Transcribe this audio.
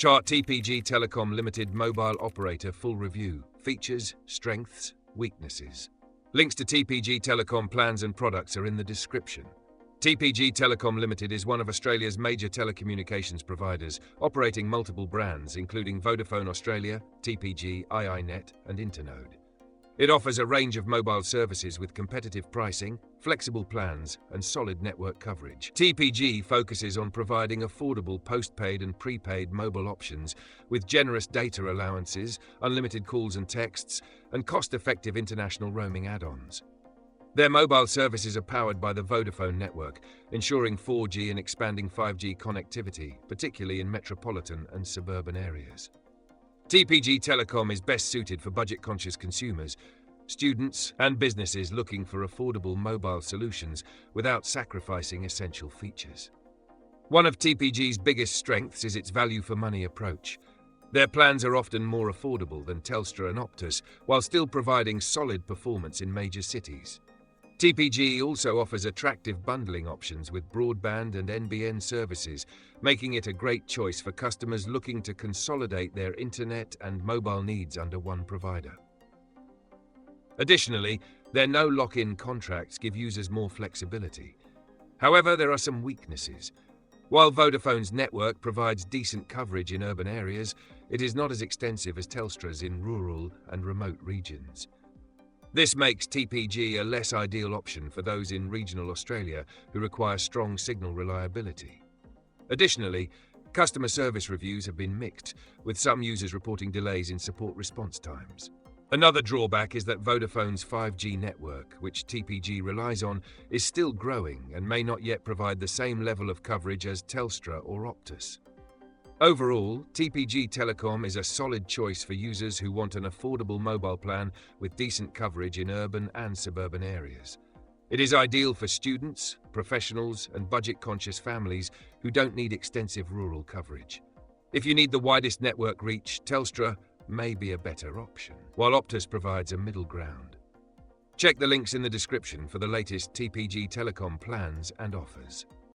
Chart TPG Telecom Limited Mobile Operator Full Review. Features, Strengths, Weaknesses. Links to TPG Telecom plans and products are in the description. TPG Telecom Limited is one of Australia's major telecommunications providers, operating multiple brands including Vodafone Australia, TPG, iiNet and Internode. It offers a range of mobile services with competitive pricing, flexible plans and solid network coverage. TPG focuses on providing affordable postpaid and prepaid mobile options with generous data allowances, unlimited calls and texts, and cost-effective international roaming add-ons. Their mobile services are powered by the Vodafone network, ensuring 4G and expanding 5G connectivity, particularly in metropolitan and suburban areas. TPG Telecom is best suited for budget-conscious consumers, students and businesses looking for affordable mobile solutions without sacrificing essential features. One of TPG's biggest strengths is its value-for-money approach. Their plans are often more affordable than Telstra and Optus, while still providing solid performance in major cities. TPG also offers attractive bundling options with broadband and NBN services, making it a great choice for customers looking to consolidate their internet and mobile needs under one provider. Additionally, their no lock-in contracts give users more flexibility. However, there are some weaknesses. While Vodafone's network provides decent coverage in urban areas, it is not as extensive as Telstra's in rural and remote regions. This makes TPG a less ideal option for those in regional Australia who require strong signal reliability. Additionally, customer service reviews have been mixed, with some users reporting delays in support response times. Another drawback is that Vodafone's 5G network, which TPG relies on, is still growing and may not yet provide the same level of coverage as Telstra or Optus. Overall, TPG Telecom is a solid choice for users who want an affordable mobile plan with decent coverage in urban and suburban areas. It is ideal for students, professionals, and budget-conscious families who don't need extensive rural coverage. If you need the widest network reach, Telstra may be a better option, while Optus provides a middle ground. Check the links in the description for the latest TPG Telecom plans and offers.